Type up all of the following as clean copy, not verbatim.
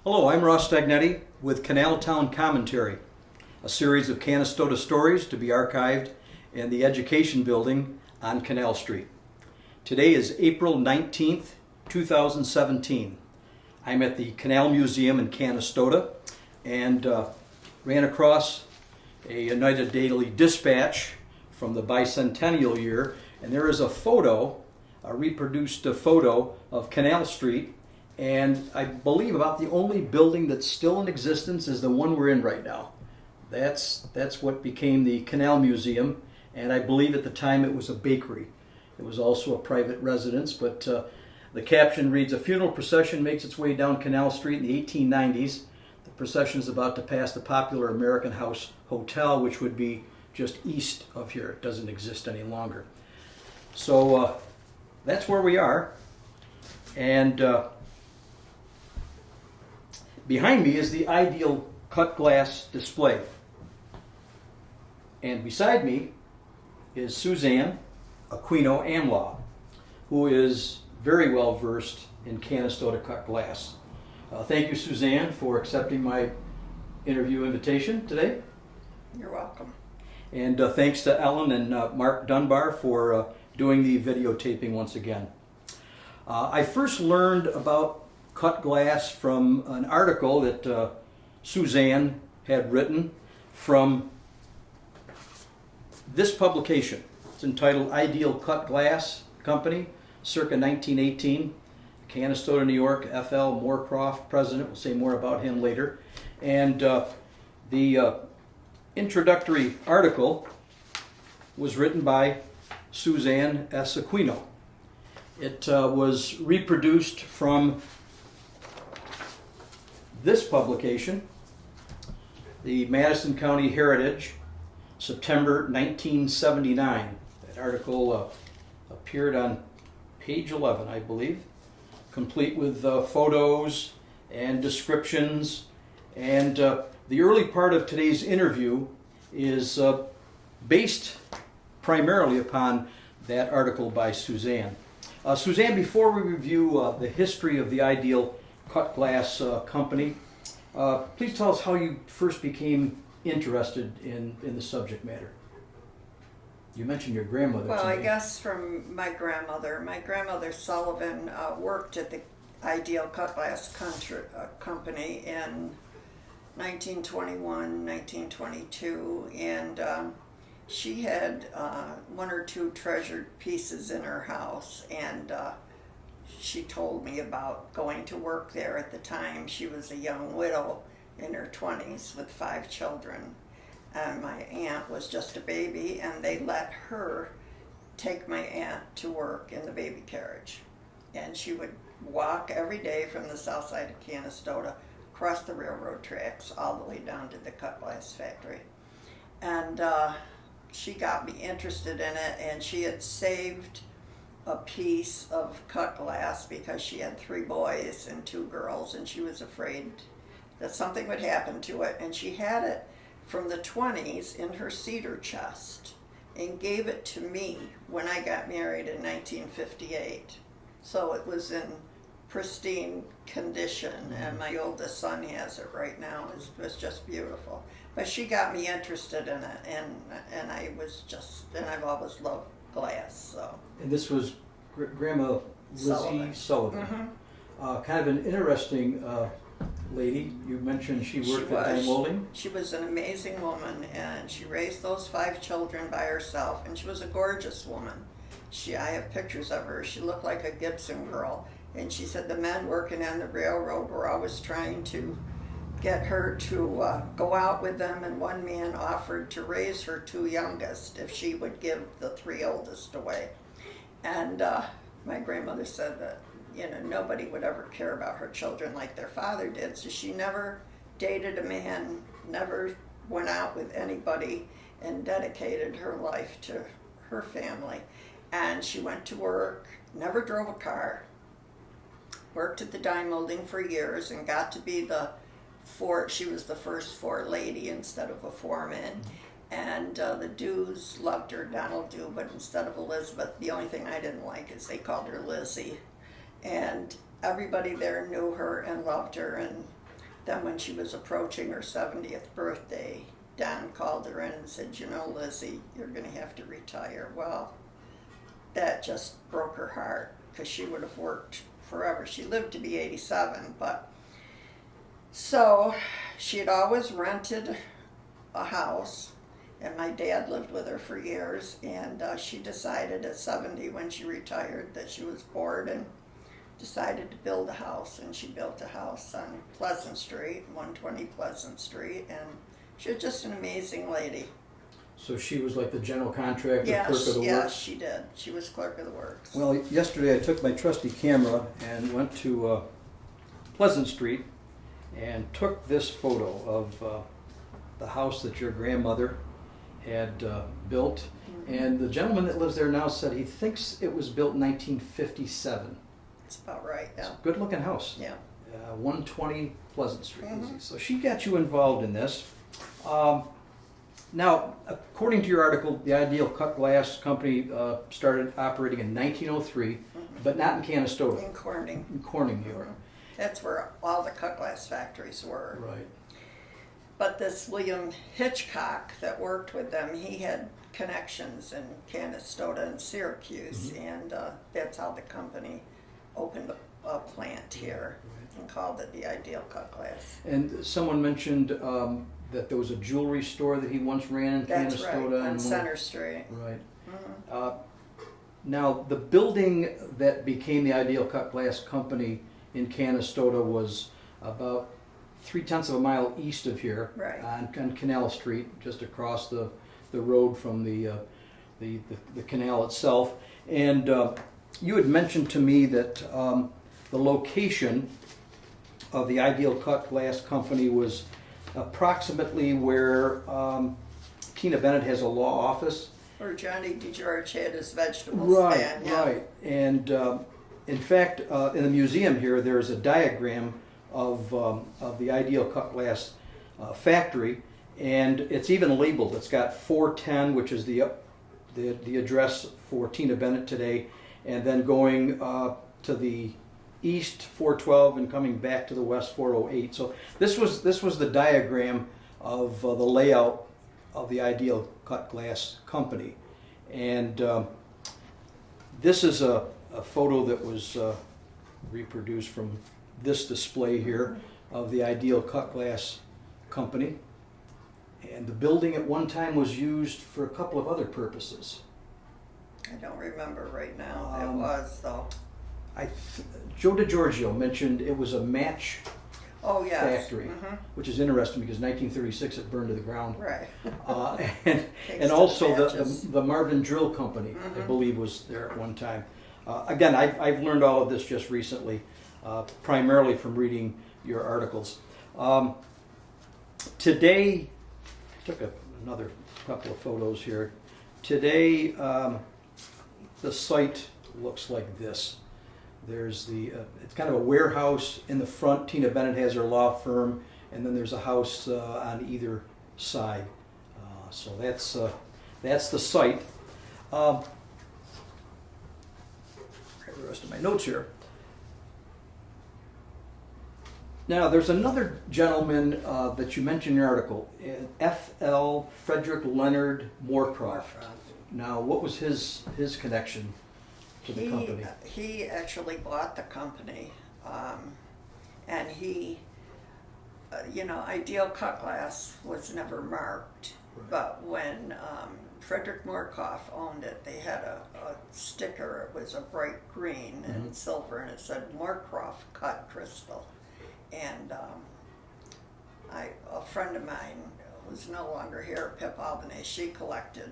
Hello, I'm Ross Stagnitti with Canal Town Commentary, a series of Canastota stories to be archived in the Education Building on Canal Street. Today is April 19th, 2017. I'm at the Canal Museum in Canastota and ran across a United Daily Dispatch from the bicentennial year, and there is a photo, a reproduced photo of Canal Street, and I believe about the only building that's still in existence is the one we're in right now. That's what became the Canal Museum, and I believe at the time it was a bakery. It was also a private residence, but the caption reads, "A funeral procession makes its way down Canal Street in the 1890s. The procession is about to pass the popular American House Hotel, which would be just east of here. It doesn't exist any longer." So that's where we are. And behind me is the ideal cut glass display. And beside me is Suzanne Aquino Amlaw, who is very well versed in Canastota cut glass. Thank you, Suzanne, for accepting my interview invitation today. You're welcome. And thanks to Ellen and Mark Dunbar for doing the videotaping once again. I first learned about cut glass from an article that Suzanne had written from this publication. It's entitled Ideal Cut Glass Company, circa 1918. Canastota, New York, F.L. Moorcroft, president. We'll say more about him later. And the introductory article was written by Suzanne S. Aquino. It was reproduced from this publication, the Madison County Heritage, September 1979. That article appeared on page 11, I believe, complete with photos and descriptions. And the early part of today's interview is based primarily upon that article by Suzanne. Suzanne, before we review the history of the Ideal Cut Glass Company, please tell us how you first became interested in the subject matter. You mentioned your grandmother. Well, I guess from my grandmother. My grandmother Sullivan worked at the Ideal Cut Glass Company in 1921, 1922, and she had one or two treasured pieces in her house, and she told me about going to work there. At the time, she was a young widow in her 20s with 5 children, and my aunt was just a baby, and they let her take my aunt to work in the baby carriage. And she would walk every day from the south side of Canastota across the railroad tracks all the way down to the cut glass factory. And she got me interested in it, and she had saved a piece of cut glass because she had 3 boys and 2 girls, and she was afraid that something would happen to it. And she had it from the 20s in her cedar chest and gave it to me when I got married in 1958. So it was in pristine condition, and my oldest son has it right now. It was just beautiful. But she got me interested in it, and I was just, and I've always loved glass. So. And this was Grandma Lizzie Sullivan. Mm-hmm. Kind of an interesting lady. You mentioned she worked at dye molding. She was an amazing woman, and she raised those 5 children by herself, and she was a gorgeous woman. I have pictures of her. She looked like a Gibson girl, and she said the men working on the railroad were always trying to get her to go out with them, and one man offered to raise her 2 youngest if she would give the 3 oldest away. And my grandmother said that nobody would ever care about her children like their father did, so she never dated a man, never went out with anybody, and dedicated her life to her family. And she went to work, never drove a car, worked at the dye molding for years, and got to be she was the first lady instead of a foreman. And the Dews loved her, Donald Dew, but instead of Elizabeth, the only thing I didn't like is they called her Lizzie. And everybody there knew her and loved her, and then when she was approaching her 70th birthday, Don called her in and said, you know, Lizzie, you're going to have to retire. Well, that just broke her heart because she would have worked forever. She lived to be 87, but so she had always rented a house, and my dad lived with her for years, and she decided at 70 when she retired that she was bored and decided to build a house, and she built a house on Pleasant Street, 120 Pleasant Street, and she was just an amazing lady. So she was like the general contractor, Yes, clerk of the yes, works? she did. She was clerk of the works. Well, yesterday I took my trusty camera and went to Pleasant Street and took this photo of the house that your grandmother had built. Mm-hmm. And the gentleman that lives there now said he thinks it was built in 1957. That's about right, yeah. Good looking house. Yeah. 120 Pleasant Street. Mhm. So she got you involved in this. Now, according to your article, the Ideal Cut Glass Company started operating in 1903, but not in Canastota, In Corning. in Corning, New York. That's where all the cut glass factories were. Right. But this William Hitchcock that worked with them, he had connections in Canastota and Syracuse, and that's how the company opened a plant here and called it the Ideal Cut Glass. And someone mentioned that there was a jewelry store that he once ran in That's Canastota. right, on and Center Street. Right. Mhm. Now, the building that became the Ideal Cut Glass Company in Canastota was about 3/10 of a mile east of here, Right. on Canal Street, just across the road from the canal itself. And you had mentioned to me that the location of the Ideal Cut Glass Company was approximately where Tina Bennett has a law office. Where Johnny DeGeorge had his vegetable Right, stand. Yeah. right. And in fact, in the museum here, there's a diagram of the Ideal Cut Glass factory, and it's even labeled. It's got 410, which is the address for Tina Bennett today, and then going to the east 412 and coming back to the west 408. So this was the diagram of the layout of the Ideal Cut Glass Company, and this is a photo that was reproduced from this display here of the Ideal Cut Glass Company. And the building at one time was used for a couple of other purposes. I don't remember right now. It was, though. Joe DiGiorgio mentioned it was a match Oh, yes. factory, Mhm. which is interesting because 1936 it burned to the ground. Right. And Thanks to also the matches. the Marvin Drill Company, I believe, was there at one time. Again, I've learned all of this just recently, primarily from reading your articles. Today, I took another couple of photos here. Today, the site looks like this. There's it's kind of a warehouse in the front. Tina Bennett has her law firm, and then there's a house on either side. So that's the site. I have the rest of my notes here. Now, there's another gentleman that you mentioned in your article, F.L. Frederick Leonard Moorcroft. Now, what was his connection to the company? He actually bought the company, and he, Ideal Cut Glass was never marked, Right. but when Frederick Moorcroft owned it, they had a sticker. It was a bright green and silver, and it said Moorcroft Cut Crystal. And a friend of mine who's no longer here, Pip Albany, she collected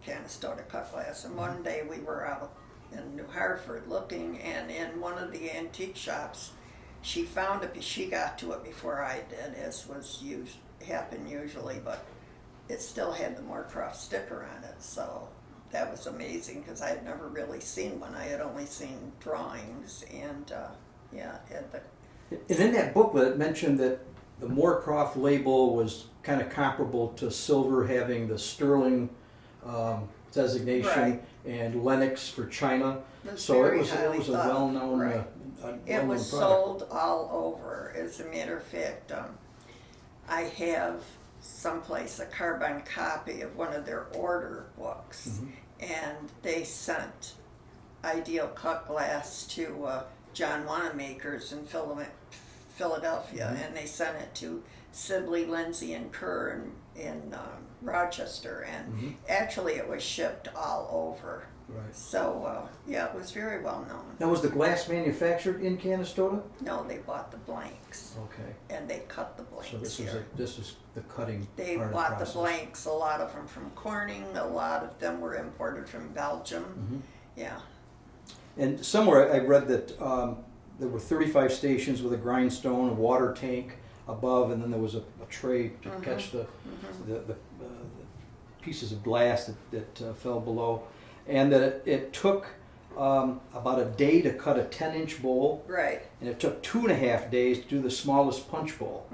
Canastota cut glass. And one day we were out in New Hartford looking, and in one of the antique shops, she found it. She got to it before I did, as happen usually, but it still had the Moorcroft sticker on it. So that was amazing because I had never really seen one. I had only seen drawings, and it had the. And in that booklet, it mentioned that the Moorcroft label was kind of comparable to silver, having the sterling designation, Right. and Lennox for China. It was So it very was highly a thought of, well-known right. It was sold all over. As a matter of fact, I have someplace a carbon copy of one of their order books, and they sent ideal cut glass to John Wanamaker's in Philadelphia, and they sent it to Sibley, Lindsay, and Kerr in Rochester, and actually it was shipped all over. Right. So, yeah, it was very well known. Now, was the glass manufactured in Canastota? No, they bought the blanks, Okay. and they cut the blanks So this here. was the cutting They part of the bought the process. blanks, a lot of them from Corning, a lot of them were imported from Belgium. Yeah. And somewhere I read that there were 35 stations with a grindstone, a water tank above, and then there was a tray to catch the pieces of glass that fell below. And that it took about a day to cut a 10-inch bowl, Right. and it took 2.5 days to do the smallest punch bowl.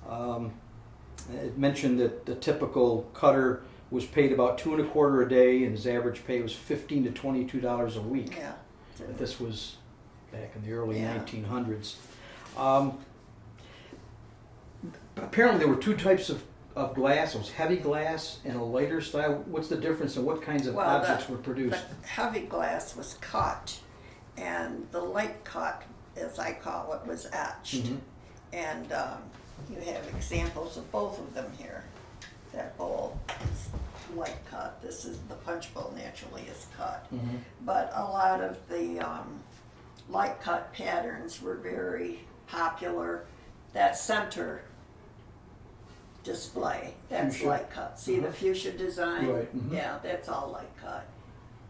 It mentioned that the typical cutter was paid about $2.25 a day, and his average pay was $15 to $22 a week. Yeah. But this was back in the early Yeah. 1900s. Apparently, there were two types of glass. It was heavy glass and a lighter style. What's the difference, and what kinds of objects were produced? The heavy glass was cut, and the light cut, as I call it, was etched. And you have examples of both of them here. That bowl is light cut. This is the punch bowl, naturally is cut. But a lot of the light cut patterns were very popular. That center display, that's Fuchsia. light cut. See the fuchsia design? Right. Yeah, that's all light cut.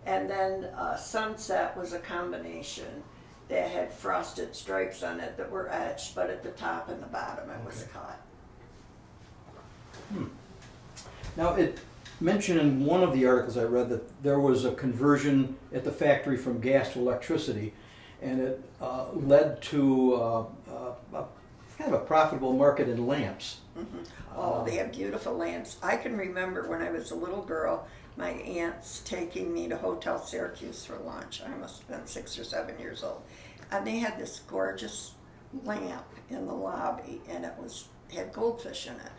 And then Sunset was a combination that had frosted stripes on it that were etched, but at the top and the bottom it was cut. Now, it mentioned in one of the articles I read that there was a conversion at the factory from gas to electricity, and it led to kind of a profitable market in lamps. Oh, they have beautiful lamps. I can remember when I was a little girl, my aunts taking me to Hotel Syracuse for lunch. I must have been 6 or 7 years old. And they had this gorgeous lamp in the lobby, and it had goldfish in it.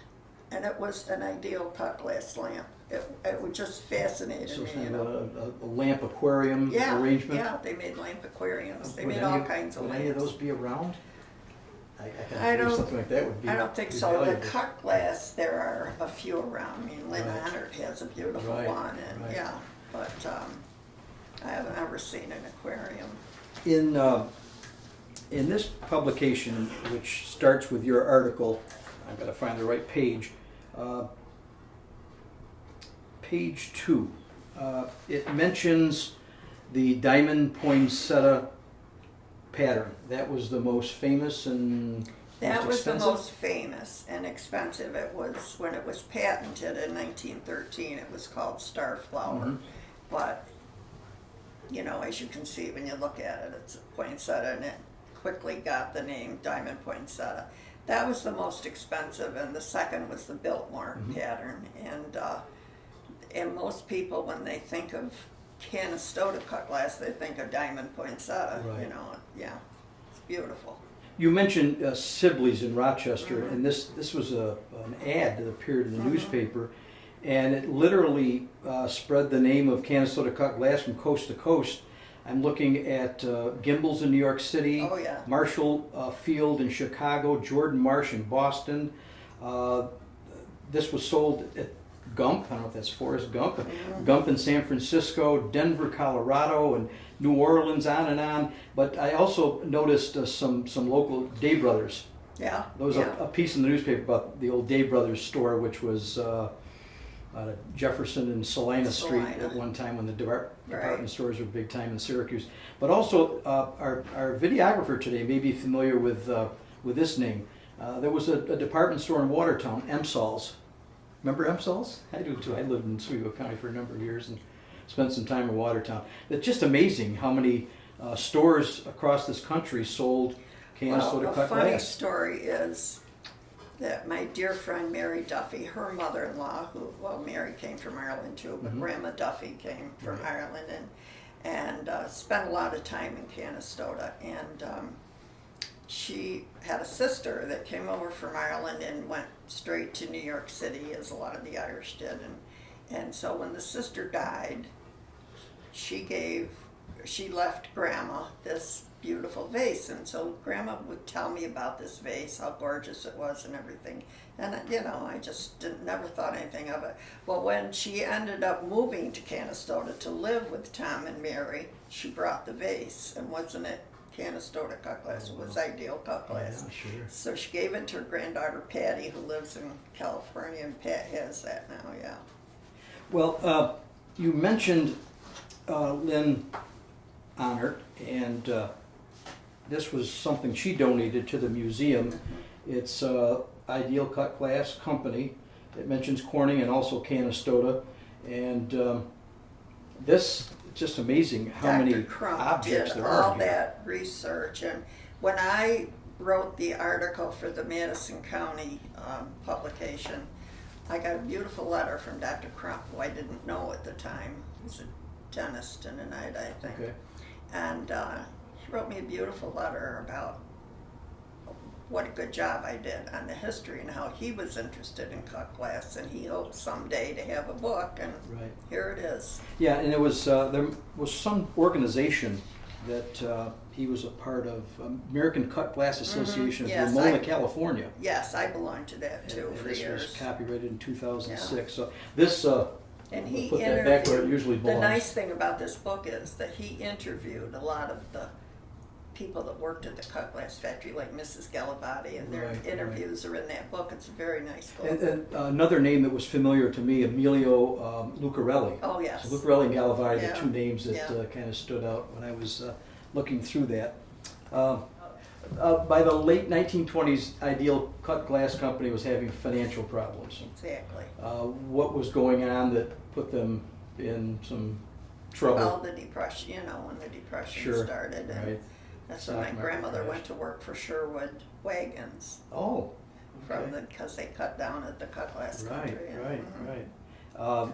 And it was an ideal cut glass lamp. It was just fascinating So me. it's kind of a lamp aquarium arrangement. Yeah, they made lamp aquariums. They made all kinds of lamps. lamps. Would any of those be around? I don't- something like that would be. I don't think be so. valuable. The cut glass, there are a few around. I mean, Lynn Right. Honard has a beautiful Right, one, and right. yeah, but I haven't ever seen an aquarium. In this publication, which starts with your article, I've got to find the right page. Page 2. It mentions the diamond poinsettia pattern. That was the most famous and That most was expensive? the most famous and expensive. It was when it was patented in 1913. It was called Starflower, but you know, as you can see when you look at it, it's a poinsettia, and it quickly got the name diamond poinsettia. That was the most expensive, and the second was the Biltmore pattern. And most people, when they think of Canastota cut glass, they think of diamond poinsettia. Right. You know, yeah, it's beautiful. You mentioned Sibley's in Rochester, and this was an ad that appeared in the newspaper, and it literally spread the name of Canastota cut glass from coast to coast. I'm looking at Gimbel's in New York City, Oh, yeah. Marshall Field in Chicago, Jordan Marsh in Boston. This was sold at Gump, I don't know if that's Forrest Gump, Gump in San Francisco, Denver, Colorado, and New Orleans, on and on. But I also noticed some local Day Brothers. Yeah. There was yeah. a piece in the newspaper about the old Day Brothers store, which was Jefferson and Salina Street Salina. at one time when the department Right. stores were big time in Syracuse. But also, our videographer today may be familiar with this name. There was a department store in Watertown, Emsal's. Remember Emsal's? I do too. I lived in Oswego County for a number of years and spent some time in Watertown. It's just amazing how many stores across this country sold Canastota Well, a cut funny glass. story is that my dear friend Mary Duffy, her mother-in-law, Mary came from Ireland too, but Grandma Duffy came from Ireland, and and spent a lot of time in Canastota. And she had a sister that came over from Ireland and went straight to New York City, as a lot of the Irish did. And so when the sister died, she left Grandma this beautiful vase. And so Grandma would tell me about this vase, how gorgeous it was and everything. And, I just never thought anything of it. Well, when she ended up moving to Canastota to live with Tom and Mary, she brought the vase. And wasn't it Canastota cut glass? It was ideal cut glass. Yeah, sure. So she gave it to her granddaughter Patty, who lives in California, and Pat has that now, yeah. Well, you mentioned Lynn Honor, and this was something she donated to the museum. It's Ideal Cut Glass Company. It mentions Corning and also Canastota, and this, it's just amazing how Dr. many Crump objects did there are all here. that research, and when I wrote the article for the Madison County publication, I got a beautiful letter from Dr. Crump, who I didn't know at the time. He was a dentist in Oneida, I think. Okay. And he wrote me a beautiful letter about what a good job I did on the history and how he was interested in cut glass, and he hoped someday to have a book, and Right. here it is. Yeah, and it was there was some organization that he was a part of, American Cut Glass Association Yes, of Ramona, California. Yes, I belonged to that too And for this years. was copyrighted in 2006. So this, And we'll he put that back where it interviewed, usually the belongs. nice thing about this book is that he interviewed a lot of the people that worked at the cut glass factory, like Mrs. Galavati, and their Right, interviews are in that book. It's a very nice book. And another name that was familiar to me, Emilio Lucarelli. Oh, yes. So Lucarelli and Galavati, Yeah. the two names that Yeah. kind of stood out when I was looking through that. By the late 1920s, Ideal Cut Glass Company was having financial problems. Exactly. What was going on that put them in some trouble? Well, the Depression, when the Depression Sure. started. And Right. that's when my Stock market grandmother crash. went to work for Sherwood Wagons, Oh, because they cut down at the cut glass right, country. And, right.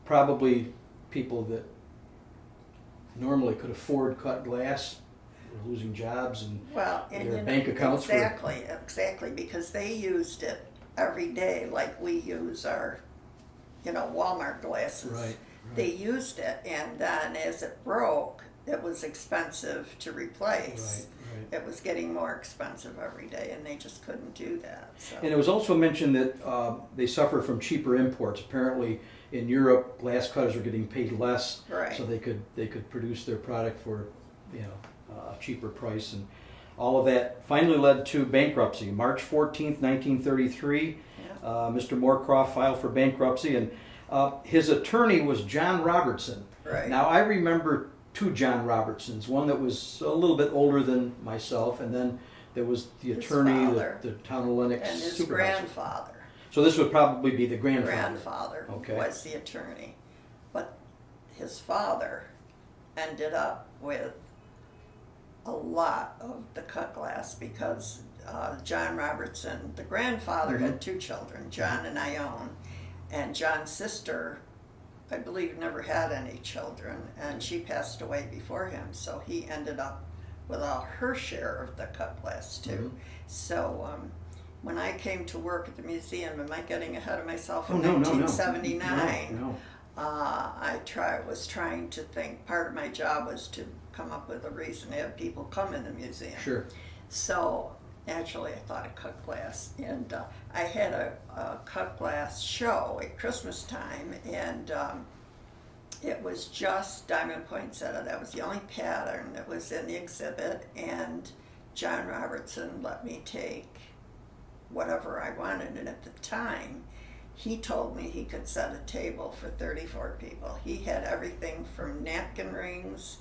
Probably people that normally could afford cut glass were losing jobs and Well, and their bank accounts were... exactly, because they used it every day like we use our, Walmart glasses. Right. They used it, and then as it broke, it was expensive to replace. Right. It was getting more expensive every day, and they just couldn't do that. So. And it was also mentioned that they suffer from cheaper imports. Apparently, in Europe, glass cutters are getting paid less, Right. so they could produce their product for a cheaper price, and all of that finally led to bankruptcy. March 14th, 1933, Mr. Moorcroft filed for bankruptcy, and his attorney was John Robertson. Right. Now, I remember two John Robertsons, one that was a little bit older than myself, and then there was the His attorney, father. the town of Lennox And his supervisor. grandfather. So this would probably be the grandfather. Grandfather Okay. was the attorney, but his father ended up with a lot of the cut glass because John Robertson, the grandfather, had two children, John and Ione, and John's sister, I believe, never had any children, and she passed away before him, so he ended up with all her share of the cut glass too. So when I came to work at the museum, am I getting ahead of myself? In 1979, No. I was trying to think, part of my job was to come up with a reason to have people come in the museum. Sure. So naturally I thought of cut glass, and I had a cut glass show at Christmas time, and it was just diamond poinsettia. That was the only pattern that was in the exhibit, and John Robertson let me take whatever I wanted, and at the time he told me he could set a table for 34 people. He had everything from napkin rings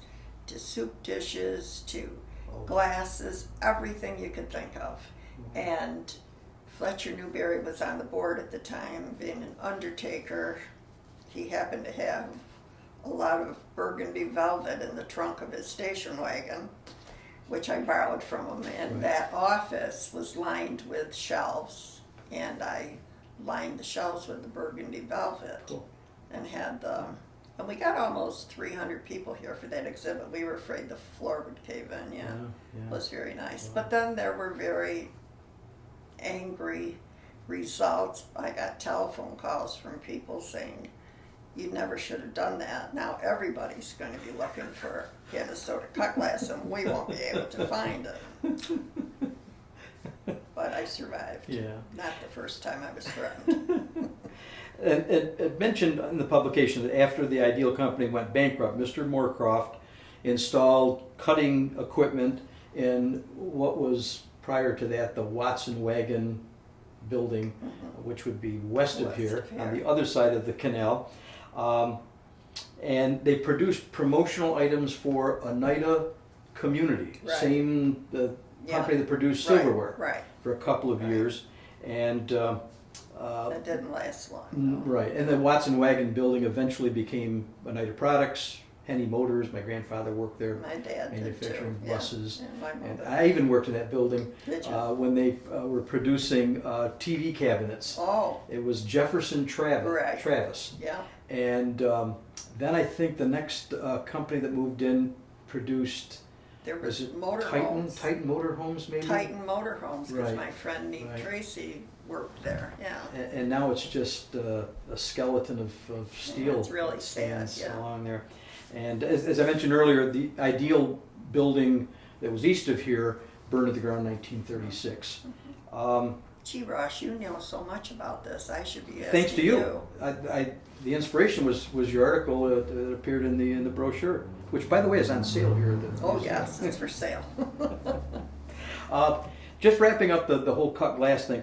to soup dishes to glasses, everything you could think of. And Fletcher Newberry was on the board at the time, being an undertaker. He happened to have a lot of burgundy velvet in the trunk of his station wagon, which I borrowed from him, and that office was lined with shelves, and I lined the shelves with the burgundy velvet. Cool. And had the And we got almost 300 people here for that exhibit. We were afraid the floor would cave in, yeah. It was very nice. Wow. But then there were very angry results. I got telephone calls from people saying, you never should have done that. Now everybody's going to be looking for Canastota cut glass and we won't be able to find it. But I survived. Yeah. Not the first time I was threatened. And it mentioned in the publication that after the Ideal Company went bankrupt, Mr. Moorcroft installed cutting equipment in what was prior to that the Watson Wagon building, which would be west of here, on the other side of the canal. And they produced promotional items for Oneida Community, Right. same the company that produced Right, silverware right. for a couple of Right. years. And That didn't last long. right, and the Watson Wagon building eventually became Oneida Products, Henny Motors. My grandfather worked there, My dad did manufacturing too. buses. Yeah, my And mother. I even worked in that building Did you? when they were producing TV cabinets. Oh, It was Jefferson Right. Travis. yeah. And then I think the next company that moved in produced, There was was it motorhomes. Titan Motorhomes maybe? Titan Motorhomes, because Right. my friend named Right. Tracy worked there. Yeah. And now it's just a skeleton of steel. it's really that stands sad, yeah. along there. And as I mentioned earlier, the Ideal building that was east of here burned to the ground in 1936. Gee, Ross, you know so much about this. I should be asking Thanks to you. The inspiration was your article that appeared in the brochure, which, by the way, is on sale here at the Oh, museum. yes, it's for sale. Just wrapping up the whole cut glass thing,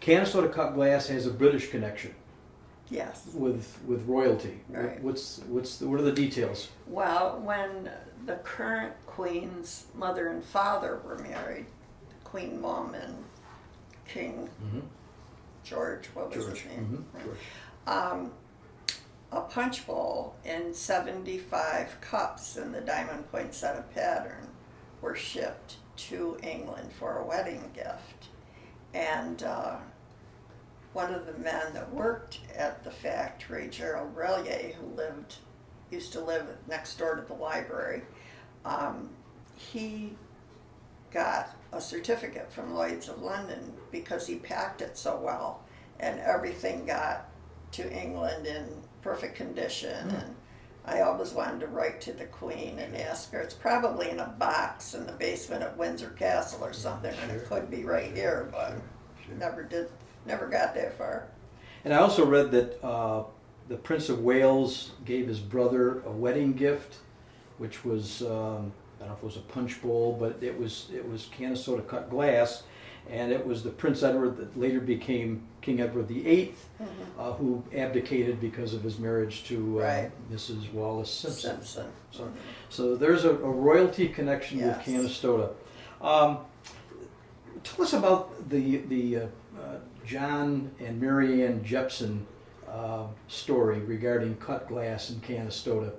Canastota cut glass has a British connection Yes. with royalty. Right. What are the details? Well, when the current queen's mother and father were married, Queen Mom and King George, what was his name? George. A punch bowl and 75 cups in the diamond poinsettia pattern were shipped to England for a wedding gift. And one of the men that worked at the factory, Gerald Relier, who used to live next door to the library, he got a certificate from Lloyd's of London because he packed it so well, and everything got to England in perfect condition. And I always wanted to write to the Queen and ask her. It's probably in a box in the basement at Windsor Castle or something, and it could be right here, but never got that far. And I also read that the Prince of Wales gave his brother a wedding gift, which was I don't know if it was a punch bowl, but it was Canastota cut glass, and it was the Prince Edward that later became King Edward VIII, who abdicated because of his marriage to Right. Mrs. Wallace Simpson. Simpson. So there's a royalty connection Yes. with Canastota. Tell us about the John and Mary Ann Jepson story regarding cut glass in Canastota.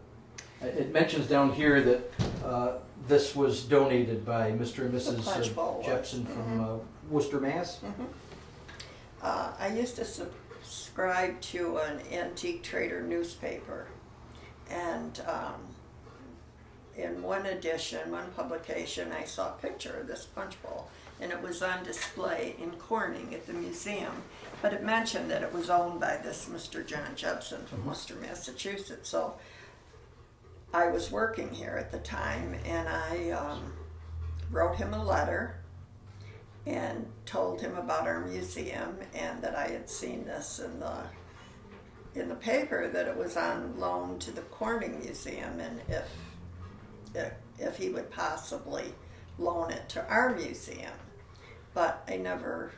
It mentions down here that this was donated by Mr. and punch Mrs. bowl was. Jepson from Worcester, Mass. I used to subscribe to an antique trader newspaper, and in one edition, one publication, I saw a picture of this punch bowl, and it was on display in Corning at the museum, but it mentioned that it was owned by this Mr. John Jepson from Worcester, Massachusetts. So I was working here at the time, and I wrote him a letter and told him about our museum and that I had seen this in the paper, that it was on loan to the Corning Museum, and if he would possibly loan it to our museum. But I never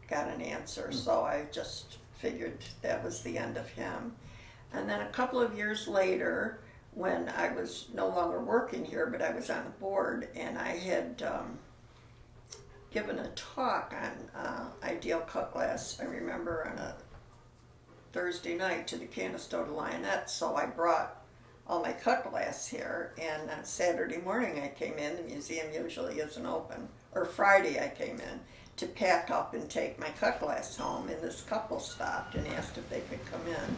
got an answer, so I just figured that was the end of him. And then a couple of years later, when I was no longer working here, but I was on the board, and I had given a talk on ideal cut glass, I remember, on a Thursday night to the Canastota Lionettes, so I brought all my cut glass here, and on Saturday morning I came in, the museum usually isn't open, or Friday I came in to pack up and take my cut glass home, and this couple stopped and asked if they could come in.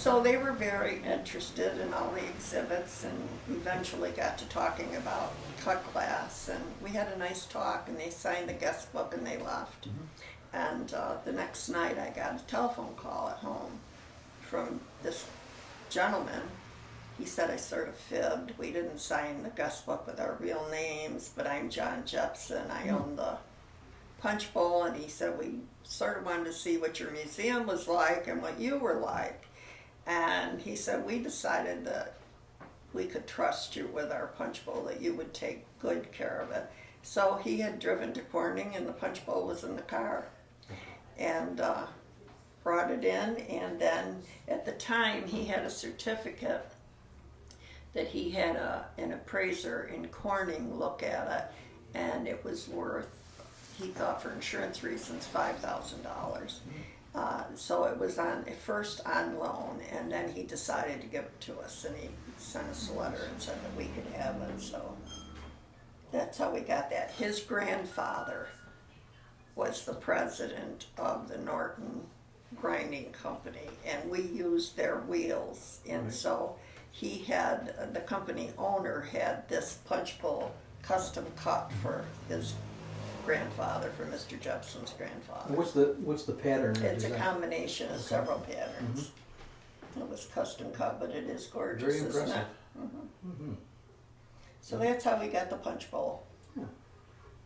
So they were very interested in all the exhibits and eventually got to talking about cut glass. And we had a nice talk and they signed the guest book and they left. And the next night I got a telephone call at home from this gentleman. He said I sort of fibbed. We didn't sign the guest book with our real names, but I'm John Jepson. I own the Punch Bowl. And he said we sort of wanted to see what your museum was like and what you were like. And he said, we decided that we could trust you with our punch bowl, that you would take good care of it. So he had driven to Corning and the punch bowl was in the car and brought it in. And then at the time he had a certificate that he had an appraiser in Corning look at it, and it was worth, he thought for insurance reasons, $5,000. So it was first on loan, and then he decided to give it to us, and he sent us a letter and said that we could have it. So that's how we got that. His grandfather was the president of the Norton Grinding Company, and we used their wheels. And so he had, the company owner had this punch bowl custom cut for his grandfather, for Mr. Jepson's grandfather. What's the pattern? It's a combination of several patterns. It was custom cut, but it is gorgeous, Very isn't impressive. it? So that's how we got the punch bowl.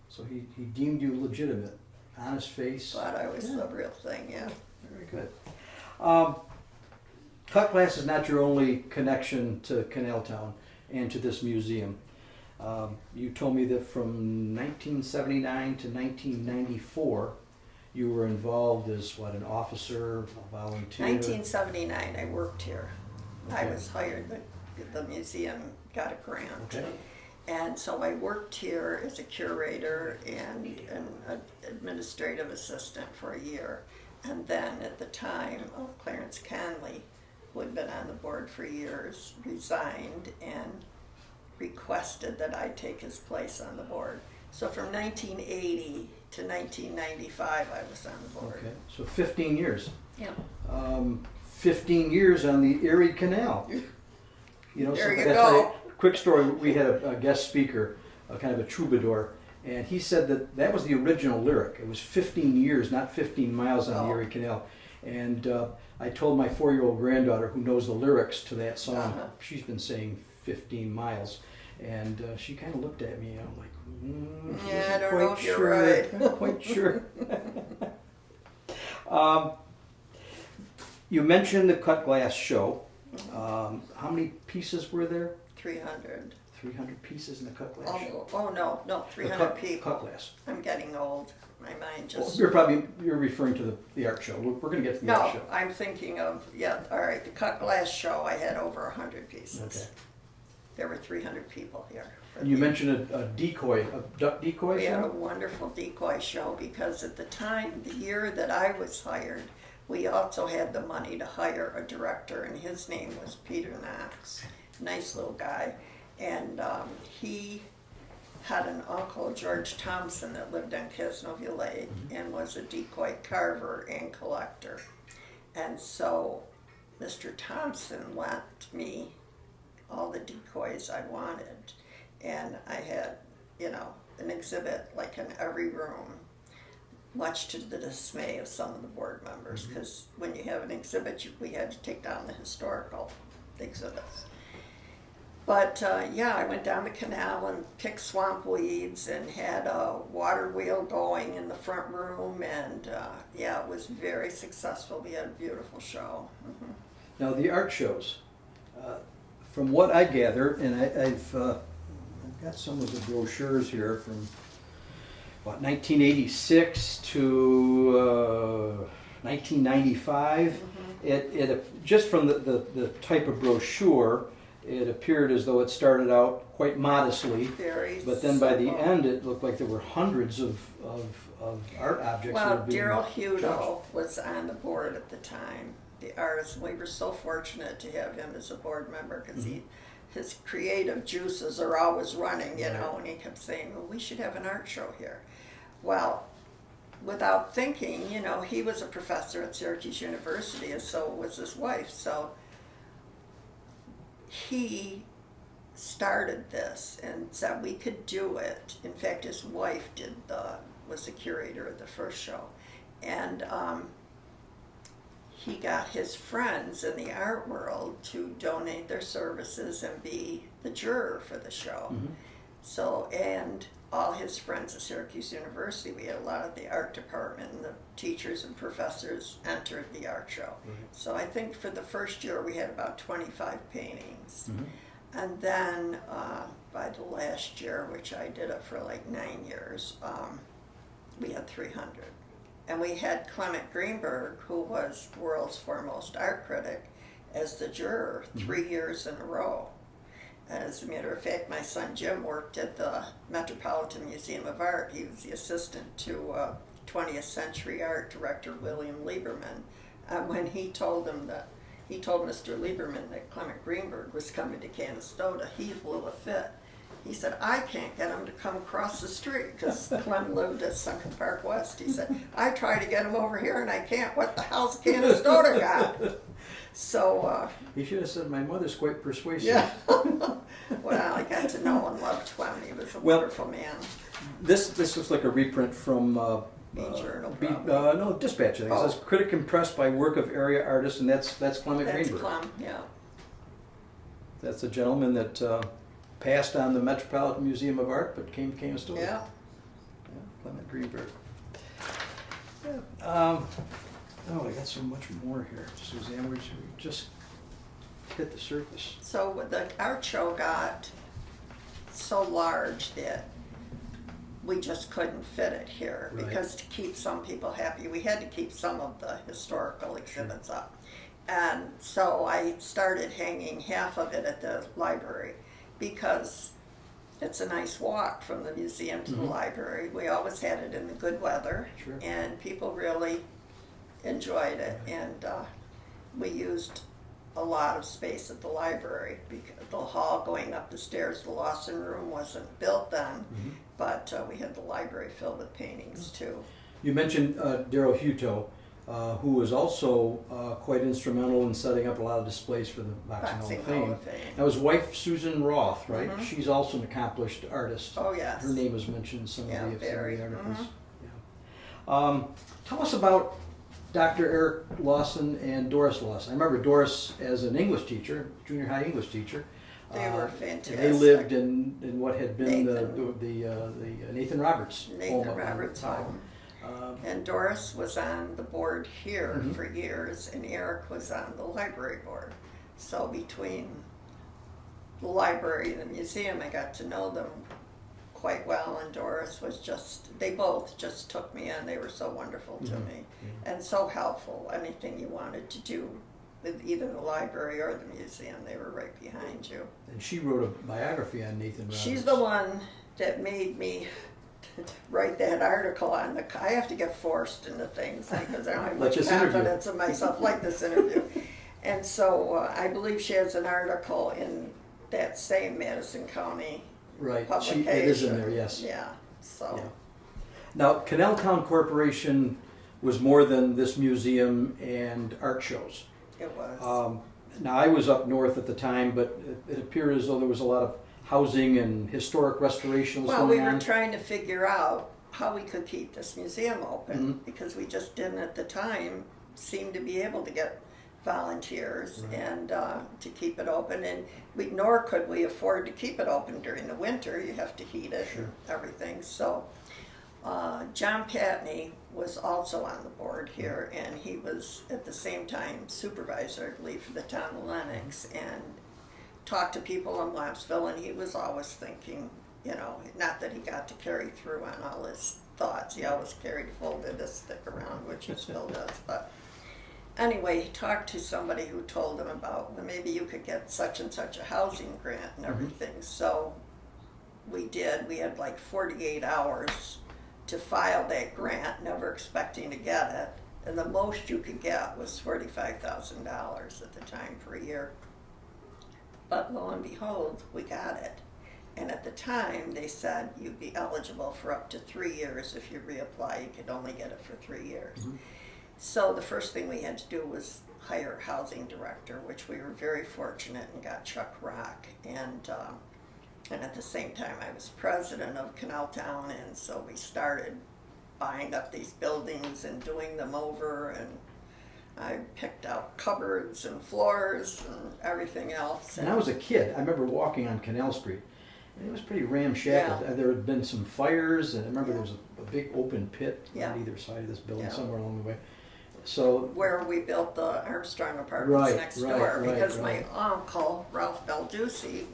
So he deemed you legitimate, honest face. Thought I was the real thing, yeah. Very good. Cut glass is not your only connection to Canal Town and to this museum. You told me that from 1979 to 1994, you were involved as an officer, a volunteer? 1979, I worked here. I Okay. was hired, the museum got a grant. Okay. And so I worked here as a curator and an administrative assistant for a year. And then at the time, Clarence Conley, who had been on the board for years, resigned and requested that I take his place on the board. So from 1980 to 1995, I was on the board. Okay, so 15 years. Yeah. 15 years on the Erie Canal. You know, There you that's go. Quick story, we had a guest speaker, kind of a troubadour, and he said that was the original lyric. It was 15 years, not 15 miles on the Erie Canal. And I told my 4-year-old granddaughter, who knows the lyrics to that song, she's been saying 15 miles. And she kind of looked at me, and I'm like, Yeah, I don't know if you're right. Not quite sure. You mentioned the cut glass show. How many pieces were there? 300. 300 pieces in the cut glass show? No, 300 people. Cut glass. I'm getting old. My mind just... You're referring to the art show. We're going to get to the art No, show. I'm thinking of, all right, the cut glass show, I had over 100 pieces. Okay. There were 300 people here. And you mentioned a duck decoy We had a show? wonderful decoy show because at the time, the year that I was hired, we also had the money to hire a director, and his name was Peter Knox. Nice little guy. And he had an uncle, George Thompson, that lived on Casnoville Lake and was a decoy carver and collector. And so Mr. Thompson lent me all the decoys I wanted. And I had, an exhibit like in every room, much to the dismay of some of the board members, because when you have an exhibit, we had to take down the historical exhibits. But I went down the canal and picked swamp weeds and had a water wheel going in the front room, and it was very successful. We had a beautiful show. Now the art shows, from what I gather, and I've got some of the brochures here from 1986 to 1995. It just from the type of brochure, it appeared as though it started out quite modestly, but then by the end it looked like there were hundreds of art objects. Well, Daryl Hudo was on the board at the time, the artist. We were so fortunate to have him as a board member because his creative juices are always running, and he kept saying, well, we should have an art show here. Well, without thinking, he was a professor at Syracuse University, and so was his wife. So he started this and said we could do it. In fact, his wife was the curator of the first show, and he got his friends in the art world to donate their services and be the juror for the show. Mm-hmm. So, and all his friends at Syracuse University, we had a lot of the art department, and the teachers and professors entered the art show. Right. So I think for the first year we had about 25 paintings. Mm-hmm. And then by the last year, which I did it for like 9 years, we had 300. And we had Clement Greenberg, who was the world's foremost art critic, as the juror 3 years in a row. As a matter of fact, my son Jim worked at the Metropolitan Museum of Art. He was the assistant to 20th Century Art director William Lieberman. When he told Mr. Lieberman that Clement Greenberg was coming to Canastota, he blew a fit. He said, I can't get him to come across the street, because Clem lived at Sunken Park West. He said, I try to get him over here and I can't. What the hell's Canastota got? So He should have said, my mother's quite persuasive. yeah. Well, I got to know and love Clem. He was a wonderful man. This looks like a reprint from Journal, no, Dispatch. I think. It says, critic impressed by work of area artists, and that's Clement That's Greenberg. Clem, yeah. That's a gentleman that passed on the Metropolitan Museum of Art, but came to Canastota. Yeah. Clement Greenberg. Yeah. I got so much more here, Suzanne. We just hit the surface. So the art show got so large that we just couldn't fit it here, Right. because to keep some people happy, we had to keep some of the historical exhibits up. And so I started hanging half of it at the library, because it's a nice walk from the museum to the library. We always had it in the good weather, Sure. and people really enjoyed it. And we used a lot of space at the library, because the hall going up the stairs, the Lawson Room wasn't built then, but we had the library filled with paintings too. You mentioned Darrell Hutto, who was also quite instrumental in setting up a lot of displays for the Boxing Hall of Fame. Now his wife, Susan Roth, right? She's also an accomplished artist. Oh, yes. Her name was mentioned in some of the articles. Mm-hmm. Yeah. Tell us about Dr. Eric Lawson and Doris Lawson. I remember Doris as an English teacher, junior high English teacher. They were fantastic. They lived in what had been Nathan. the Nathan Roberts home. Roberts home. And Doris was on the board here for years, and Eric was on the library board. So between the library and the museum, I got to know them quite well, and Doris was they both just took me in. They were so wonderful to me and so helpful. Anything you wanted to do with either the library or the museum, they were right behind you. And she wrote a biography on Nathan Roberts. She's the one that made me write that article on I have to get forced into things because I don't have much confidence in myself, like this interview. And so I believe she has an article in that same Madison County publication. It is in there, yes. Yeah, so. Yeah. Now, Canal Town Corporation was more than this museum and art shows. It was. Now, I was up north at the time, but it appeared as though there was a lot of housing and historic restoration was Well, going we on. were trying to figure out how we could keep this museum open because we just didn't at the time seem to be able to get volunteers and to keep it open, and nor could we afford to keep it open during the winter. You have to heat it and everything. So John Patney was also on the board here, and he was at the same time supervisor, I believe, for the town of Lenox, and talked to people in Lapsville, and he was always thinking, not that he got to carry through on all his thoughts. He always carried folded a stick around, which he still does, but anyway, he talked to somebody who told him about, well, maybe you could get such and such a housing grant and everything. So we did. We had like 48 hours to file that grant, never expecting to get it. And the most you could get was $45,000 at the time per year. But lo and behold, we got it. And at the time, they said you'd be eligible for up to 3 years. If you reapply, you could only get it for 3 years. So the first thing we had to do was hire a housing director, which we were very fortunate and got Chuck Rock. And at the same time, I was president of Canal Town, and so we started buying up these buildings and doing them over, and I picked out cupboards and floors and everything else. And I was a kid. I remember walking on Canal Street, and it was pretty ramshackle. Yeah. There had been some fires, and I remember there was a big open pit Yeah. on either side of this building, Yeah. somewhere along the way. So Where we built the Armstrong apartments Right, next right, door, right, because right. my uncle, Ralph Belducci,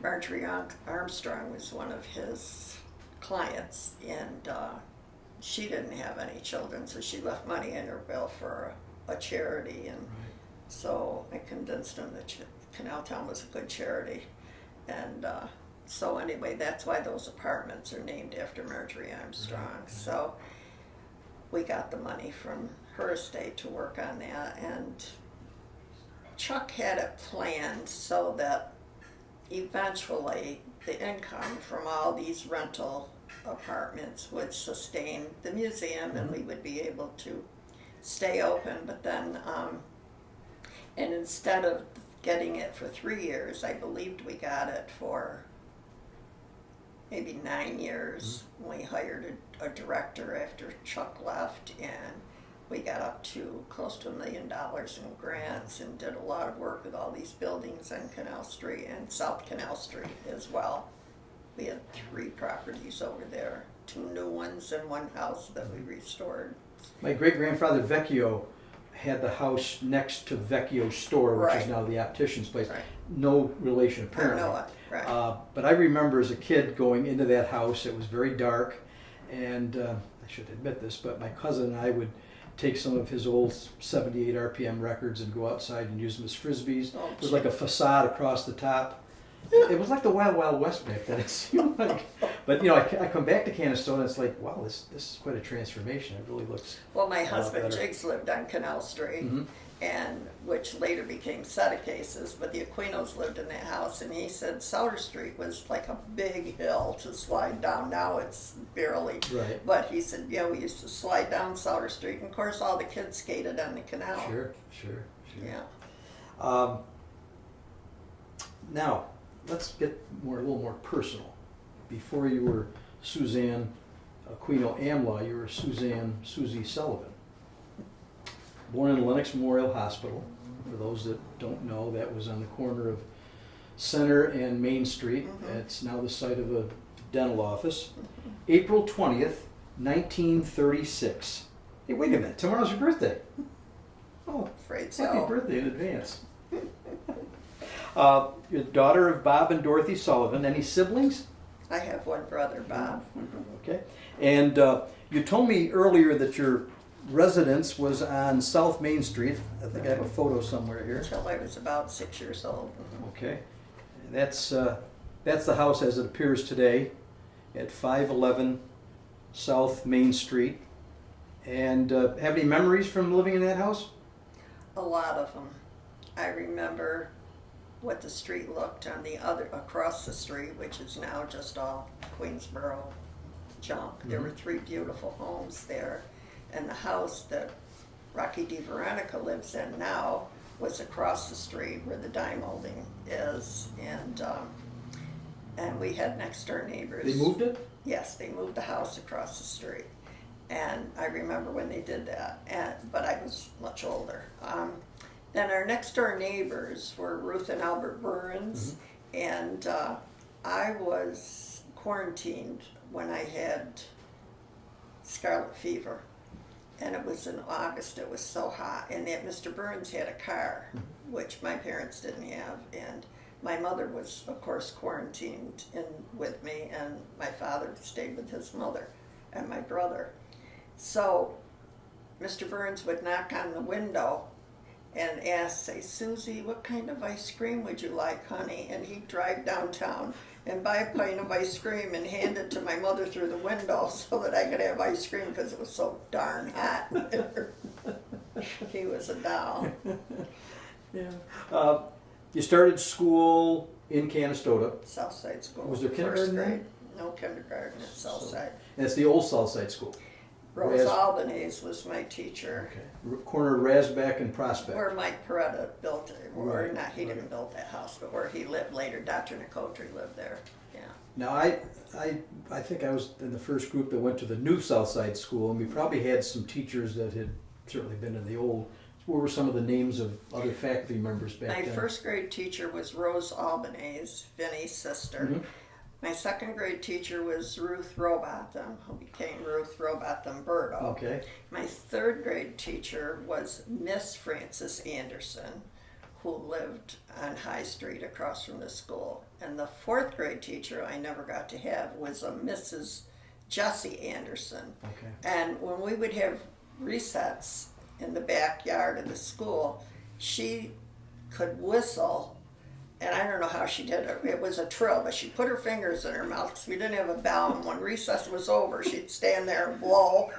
Marjorie Armstrong was one of his clients, and she didn't have any children, so she left money in her will for a charity, and so I convinced him that Canal Town was a good charity. And so anyway, that's why those apartments are named after Marjorie Armstrong. Right. So we got the money from her estate to work on that, and Chuck had it planned so that eventually the income from all these rental apartments would sustain the museum, and we would be able to stay open. But then, and instead of getting it for 3 years, I believed we got it for maybe 9 years. We hired a director after Chuck left, and we got up to close to $1 million in grants and did a lot of work with all these buildings on Canal Street and South Canal Street as well. We had 3 properties over there, 2 new ones and 1 house that we restored. my great-grandfather Vecchio had the house next to Vecchio's store, which is Right. now the optician's place. Right. No relation, I apparently. know it, right. But I remember as a kid going into that house. It was very dark, and I should admit this, but my cousin and I would take some of his old 78 RPM records and go outside and use them as frisbees. Oh, It was like a facade across the top. It was like the Wild Wild West back then. It seemed like, but you know, I come back to Canastota, and it's like, wow, this is quite a transformation. It really looks. Well, my a lot husband better. Jiggs lived on Canal Street, and which later became Seta Cases, but the Aquinos lived in that house, and he said Souter Street was like a big hill to slide down. Now it's barely. Right. But he said, yeah, we used to slide down Souter Street, and of course all the kids skated on the canal. Sure. Yeah. Now, let's get a little more personal. Before you were Suzanne Aquino Amlaw, you were Susie Sullivan. Born in Lenox Memorial Hospital. For those that don't know, that was on the corner of Center and Main Street. It's now the site of a dental office. April 20th, 1936. Hey, wait a minute, tomorrow's your birthday. Oh, Afraid so. happy birthday in advance. You're the daughter of Bob and Dorothy Sullivan. Any siblings? I have one brother, Bob. Okay. And you told me earlier that your residence was on South Main Street. I think I have a photo somewhere here. Until I was about 6 years old. Okay. That's the house as it appears today at 511 South Main Street. And have any memories from living in that house? A lot of them. I remember what the street looked on the other, across the street, which is now just all Queensboro junk. There were 3 beautiful homes there, and the house that Rocky DeVeronica lives in now was across the street where the dye molding is, and we had next door neighbors. They moved it? Yes, they moved the house across the street, and I remember when they did that. But I was much older. Then our next door neighbors were Ruth and Albert Burns, and I was quarantined when I had scarlet fever, and it was in August. It was so hot, and that Mr. Burns had a car, which my parents didn't have, and my mother was, of course, quarantined with me, and my father stayed with his mother and my brother. So Mr. Burns would knock on the window and ask, say, Susie, what kind of ice cream would you like, honey? And he'd drive downtown and buy a pint of ice cream and hand it to my mother through the window so that I could have ice cream because it was so darn hot there. He was a doll. Yeah. You started school in Canastota. Southside School. Was there first kindergarten grade. then? No kindergarten at Southside. And it's the old Southside School. Rose Albanese was my teacher. Okay. Corner of Rasback and Prospect. Where Mike Peretta built it, or Right, not, he didn't build that house, but where he lived later. Dr. Nicotri lived there. Yeah. Now, I think I was in the first group that went to the new Southside School, and we probably had some teachers that had certainly been in the old. What were some of the names of other faculty members back My then? first grade teacher was Rose Albanese, Vinny's sister. Mm-hmm. My second grade teacher was Ruth Robotham, who became Ruth Robotham Burdo. Okay. My third grade teacher was Miss Frances Anderson, who lived on High Street across from the school. And the fourth grade teacher I never got to have was a Mrs. Jessie Anderson. Okay. And when we would have recess in the backyard of the school, she could whistle, and I don't know how she did it. It was a trill, but she put her fingers in her mouth because we didn't have a bell, and when recess was over, she'd stand there and blow.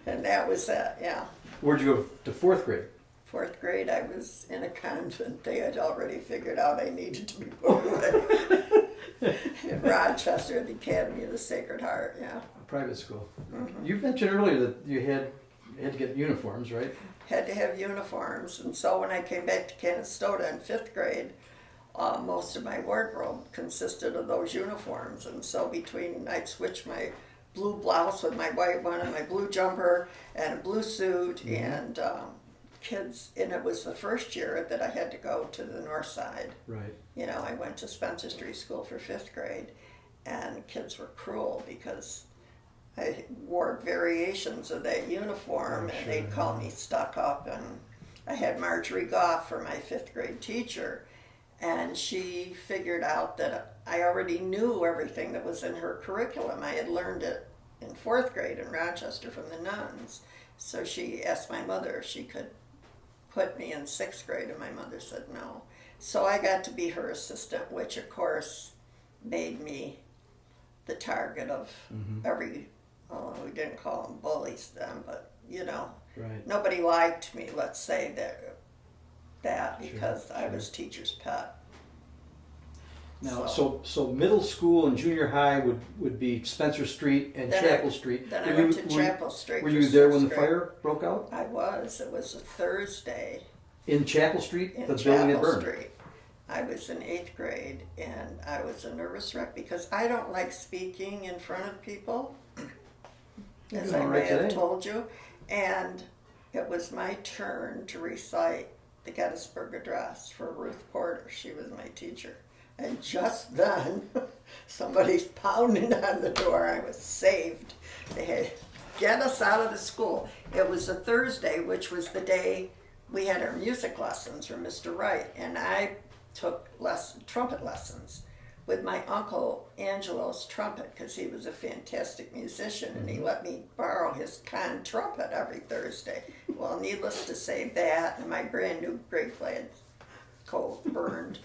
And that was it, yeah. Where'd you go to fourth grade? Fourth grade, I was in a convent. They had already figured out I needed to be put away. In Rochester, at the Academy of the Sacred Heart, yeah. A private school. Mm-hmm. You mentioned earlier that you had to get uniforms, right? Had to have uniforms, and so when I came back to Canastota in fifth grade, most of my wardrobe consisted of those uniforms, and so I'd switch my blue blouse with my white one and my blue jumper and a blue suit, and and it was the first year that I had to go to the north side. Right. You know, I went to Spencer Street School for fifth grade, and kids were cruel because I wore variations of that uniform, and they'd call me stuck up. And I had Marjorie Goff for my fifth grade teacher, and she figured out that I already knew everything that was in her curriculum. I had learned it in fourth grade in Rochester from the nuns. So she asked my mother if she could put me in sixth grade, and my mother said no. So I got to be her assistant, which of course made me the target of every, we didn't call them bullies then, but Right. nobody liked me, let's say that because I was teacher's pet. Now, so middle school and junior high would be Spencer Street and Chapel Street. Then I went to Chapel Street. Were you there when the fire broke out? I was. It was a Thursday. In Chapel Street? In The building that Chapel burned? Street. I was in eighth grade, and I was a nervous wreck because I don't like speaking in front of people, as I may have told you. And it was my turn to recite the Gettysburg Address for Ruth Porter. She was my teacher. And just then, somebody's pounding on the door. I was saved. They had get us out of the school. It was a Thursday, which was the day we had our music lessons from Mr. Wright, and I took trumpet lessons with my uncle Angelo's trumpet because he was a fantastic musician, and he let me borrow his con trumpet every Thursday. Well, needless to say, that and my brand new gray plaid coat burned.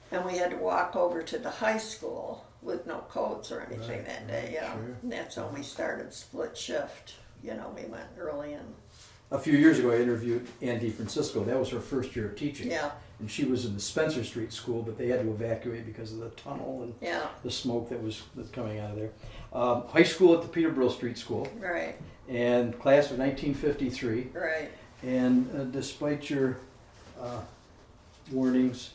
And we had to walk over to the high school with no coats or anything that day, yeah. Sure. And that's when we started split shift. We went early in. A few years ago, I interviewed Ann DeFrancisco. That was her first year of teaching. Yeah. And she was in the Spencer Street School, but they had to evacuate because of the tunnel and the smoke that was coming out of there. High school at the Peterborough Street School. Right. And class of 1953. Right. And despite your warnings,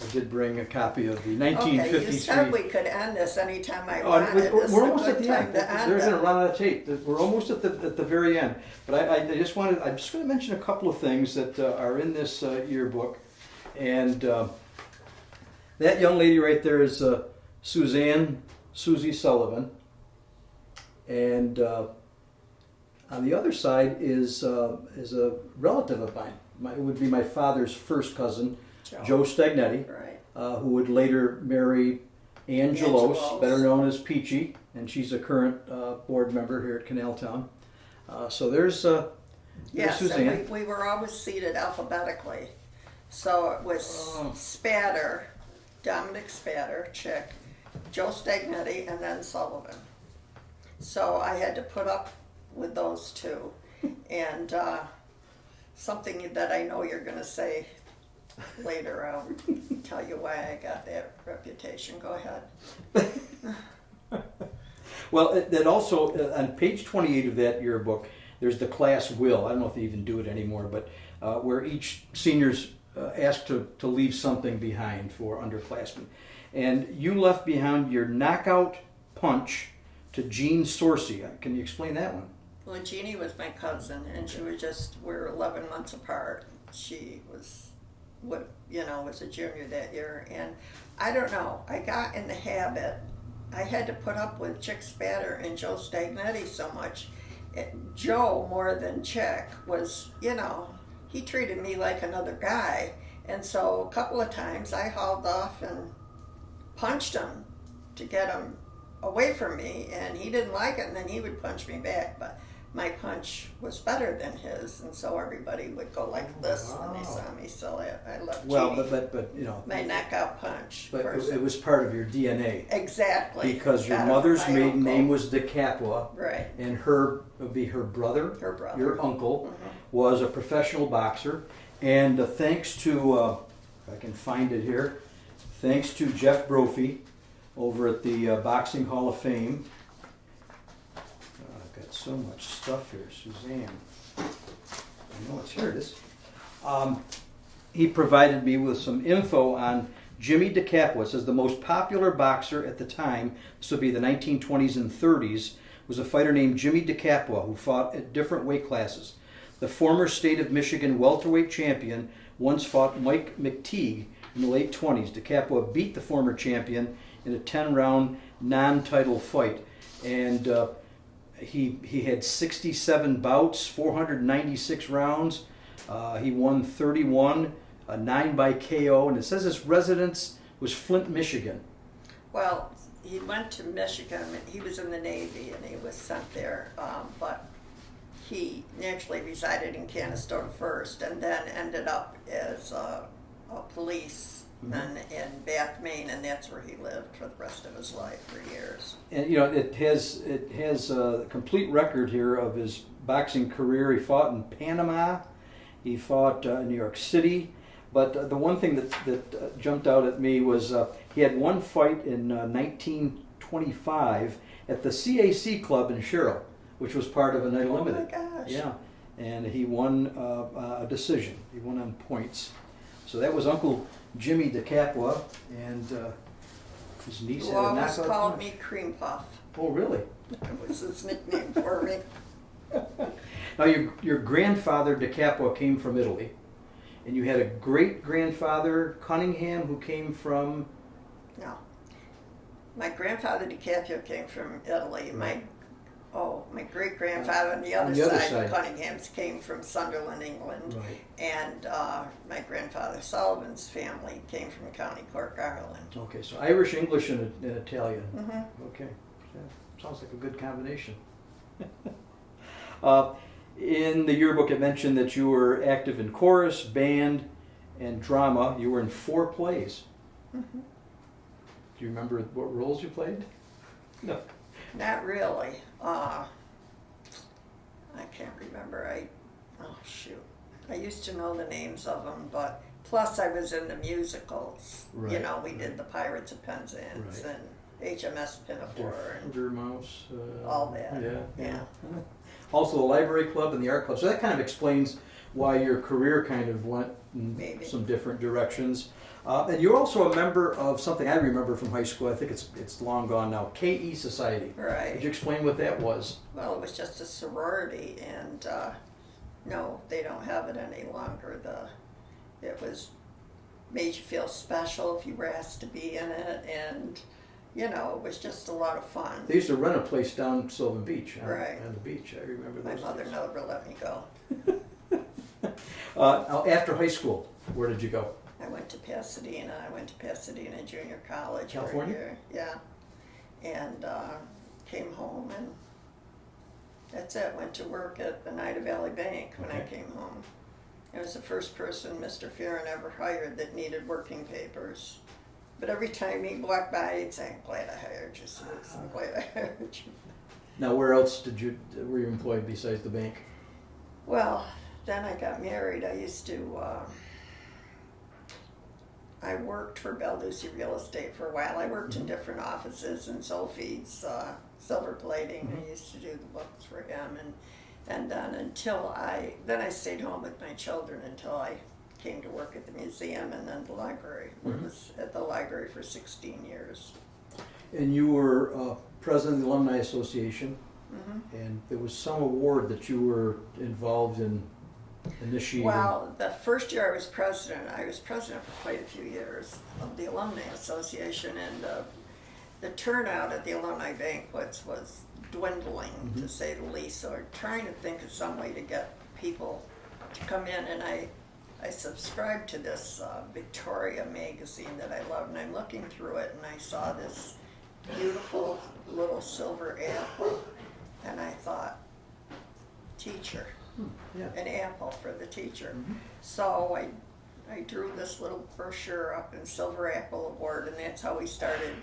I did bring a copy of the 1953. Okay, you said we could end this anytime I wanted. We're almost at the end. They're They're going to run out of tape. We're almost at the very end. But I'm just going to mention a couple of things that are in this yearbook. And that young lady right there is Susie Sullivan. And on the other side is a relative of mine. It would be my father's first cousin, Joe Stagnitti, right. Who would later marry Angelos, better known as Peachy, and she's a current board member here at Canal Town. So there's Yes, Suzanne. and we were always seated alphabetically. So it was Spatter, Dominic Spatter, Chick, Joe Stagnitti, and then Sullivan. So I had to put up with those two. And something that I know you're going to say later, I'll tell you why I got that reputation. Go ahead. Well, that also, on page 28 of that yearbook, there's the class will. I don't know if they even do it anymore, but where each senior's asked to leave something behind for underclassmen. And you left behind your knockout punch to Jean Sorsey. Can you explain that one? Well, Jeannie was my cousin, and she was we're 11 months apart. She was, was a junior that year. And I don't know, I got in the habit, I had to put up with Chick Spatter and Joe Stagnitti so much. Joe, more than Chick, was, he treated me like another guy. And so a couple of times I hauled off and punched him to get him away from me, and he didn't like it, and then he would punch me back. But my punch was better than his, and so everybody would go like this when they saw me. So I left my knockout punch. But it was part of your DNA. Exactly. Because your mother's maiden name was DeCapua. Right. And her would be her brother. Her brother. Your uncle was a professional boxer. And thanks to, if I can find it here, thanks to Jeff Brophy over at the Boxing Hall of Fame. I've got so much stuff here, Suzanne. I know it's here. It is. He provided me with some info on Jimmy DeCapua. It says the most popular boxer at the time, this would be the 1920s and 30s, was a fighter named Jimmy DeCapua who fought at different weight classes. The former state of Michigan welterweight champion once fought Mike McTeague in the late 20s. DeCapua beat the former champion in a 10-round non-title fight. And he had 67 bouts, 496 rounds. He won 31, 9 by KO. And it says his residence was Flint, Michigan. Well, he went to Michigan. He was in the Navy, and he was sent there. But he naturally resided in Canastota first, and then ended up as a policeman in Bath, Maine, and that's where he lived for the rest of his life for years. And it has a complete record here of his boxing career. He fought in Panama, he fought in New York City, but the one thing that jumped out at me was he had one fight in 1925 at the CAC Club in Sherrill, which was part of a Night Limited. Oh my gosh. Yeah, and he won a decision. He won on points. So that was Uncle Jimmy DeCapua, and his niece who had a always knockout called punch. me Cream Puff. Oh, really? That was his nickname for me. Now, your grandfather DeCapua came from Italy, and you had a great-grandfather Cunningham who came from... No. My grandfather DeCapua came from Italy. My great-grandfather on the other side, Cunningham's, came from Sunderland, England. Right. And my grandfather Sullivan's family came from County Cork, Ireland. Okay, so Irish, English, and Italian. Mm-hmm. Okay. Yeah, sounds like a good combination. In the yearbook, it mentioned that you were active in chorus, band, and drama. You were in 4 plays. Mm-hmm. Do you remember what roles you played? No. Not really. I can't remember. I used to know the names of them, but plus I was in the musicals. Right. We did the Pirates of Penzance and HMS Pinafore and Mouse. all that. Yeah. Also the library club and the art club. So that kind of explains why your career kind of went in some different directions. And you're also a member of something I remember from high school. I think it's long gone now. KE Society. Right. Could you explain what that was? Well, it was just a sorority, and no, they don't have it any longer. It made you feel special if you were asked to be in it, and it was just a lot of fun. They used to rent a place down Sylvan Beach, on the beach. I remember My those mother days. never let me go. After high school, where did you go? I went to Pasadena. I went to Pasadena Junior College California? for a year. Yeah. And came home, and that's it. Went to work at the Nida Valley Bank when I came home. I was the first person Mr. Fearon ever hired that needed working papers. But every time he walked by, he'd say, "I'm glad I hired you, Susan. I'm glad I hired you." Now, where else were you employed besides the bank? Well, then I got married. I used to, I worked for Balducci Real Estate for a while. I worked in different offices in Sophie's silver plating. I used to do the books for him, and then I stayed home with my children until I came to work at the museum and then the library. I was at the library for 16 years. And you were president of the Alumni Association, and there was some award that you were involved in initiating. Well, the first year I was president for quite a few years of the Alumni Association, and the turnout at the alumni banquets was dwindling, to say the least. So we're trying to think of some way to get people to come in, and I subscribed to this Victoria magazine that I love, and I'm looking through it, and I saw this beautiful little silver apple, and I thought, teacher, an apple for the teacher. So I drew this little brochure up in Silver Apple Award, and that's how we started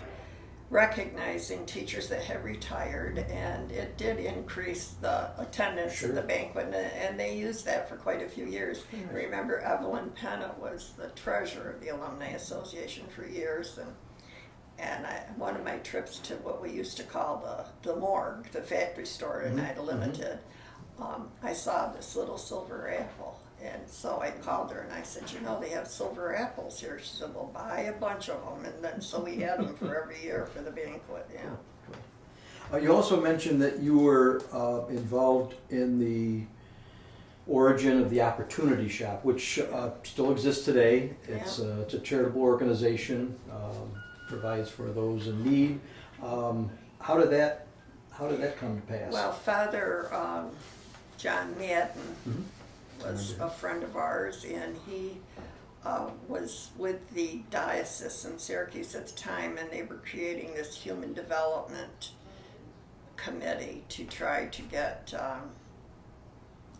recognizing teachers that had retired, and it did increase the attendance at the banquet, and they used that for quite a few years. I remember Evelyn Pennant was the treasurer of the Alumni Association for years, and one of my trips to what we used to call the morgue, the factory store at Oneida Limited, I saw this little silver apple, and so I called her and I said, you know, they have silver apples here. She said, well, buy a bunch of them, and then so we had them for every year for the banquet. You also mentioned that you were involved in the origin of the Opportunity Shop, which still exists today. It's a charitable organization, provides for those in need. How did that come to pass? Well, Father John Madden was a friend of ours, and he was with the diocese in Syracuse at the time, and they were creating this human development committee to try to get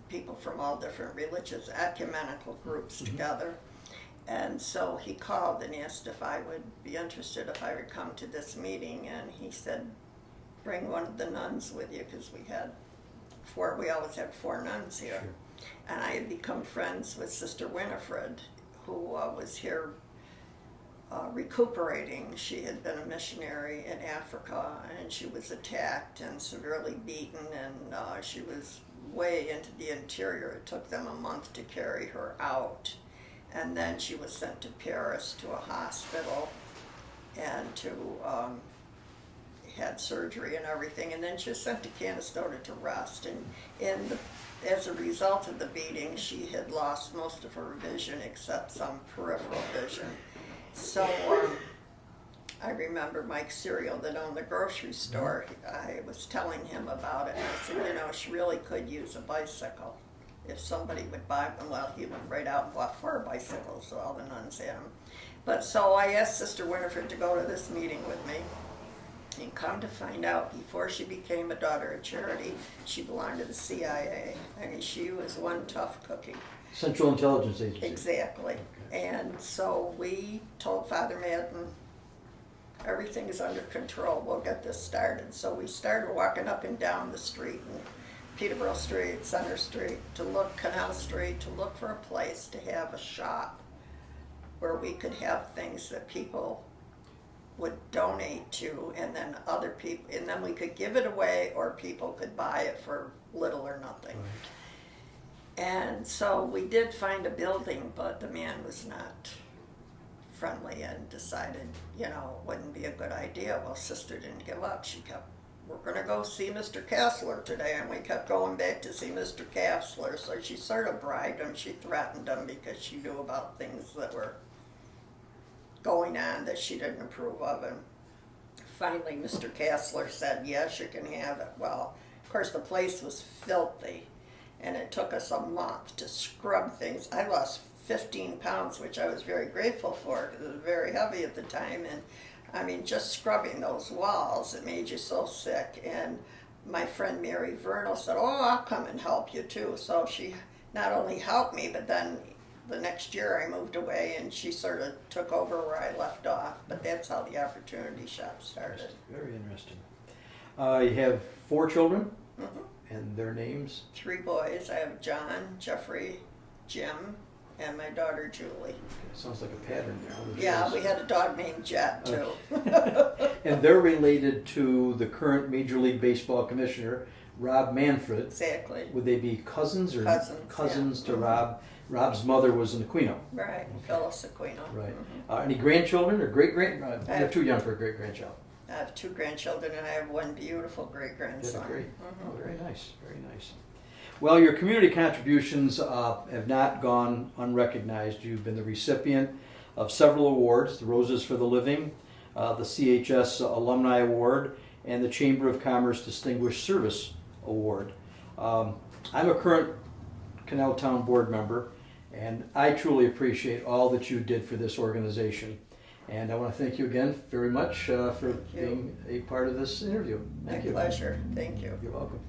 people from all different religious ecumenical groups together. And so he called and asked if I would be interested if I would come to this meeting, and he said, bring one of the nuns with you, because we always had 4 nuns here. Sure. And I had become friends with Sister Winifred, who was here recuperating. She had been a missionary in Africa, and she was attacked and severely beaten, and she was way into the interior. It took them a month to carry her out. And then she was sent to Paris to a hospital and had surgery and everything. And then she was sent to Canastota to rest. And as a result of the beating, she had lost most of her vision except some peripheral vision. So I remember Mike Serial that owned the grocery store. I was telling him about it, and I said, you know, she really could use a bicycle. If somebody would buy them, well, he went right out and bought 4 bicycles, so all the nuns had them. But so I asked Sister Winifred to go to this meeting with me, and come to find out, before she became a daughter of charity, she belonged to the CIA. I mean, she was one tough cookie. Central Intelligence Agency. Exactly. Okay. And so we told Father Madden, everything is under control, we'll get this started. So we started walking up and down the street, and Peterborough Street, Center Street, Canal Street, to look for a place to have a shop where we could have things that people would donate to, and then other people, and then we could give it away, or people could buy it for little or nothing. Right. And so we did find a building, but the man was not friendly and decided, you know, it wouldn't be a good idea. Well, Sister didn't give up. She kept, we're going to go see Mr. Kassler today, and we kept going back to see Mr. Kassler. So she sort of bribed him. She threatened him because she knew about things that were going on that she didn't approve of. And finally, Mr. Kassler said, yes, you can have it. Well, of course, the place was filthy, and it took us a month to scrub things. I lost 15 pounds, which I was very grateful for, because it was very heavy at the time. And I mean, just scrubbing those walls, it made you so sick. And my friend Mary Vernal said, oh, I'll come and help you too. So she not only helped me, but then the next year I moved away, and she sort of took over where I left off. But that's how the Opportunity Shop started. Very interesting. You have 4 children, and their names? 3 boys. I have John, Jeffrey, Jim, and my daughter Julie. Sounds like a pattern there. Yeah, we had a dog named Jet too. And they're related to the current Major League Baseball commissioner, Rob Manfred. Exactly. Would they be cousins or Cousins, to Rob? Rob's mother was an Aquino. Right, Phyllis Aquino. Right. Mhm. Any grandchildren or great-grand? I You're have- too young for a great-grandchild. I have 2 grandchildren, and I have 1 beautiful great-grandson. That's great. Mhm. Oh, very nice, very nice. Well, your community contributions have not gone unrecognized. You've been the recipient of several awards, the Roses for the Living, the CHS Alumni Award, and the Chamber of Commerce Distinguished Service Award. I'm a current Canal Town board member, and I truly appreciate all that you did for this organization. And I want to thank you again very much for being a part of this interview. My Thank you. pleasure. Thank you. You're welcome.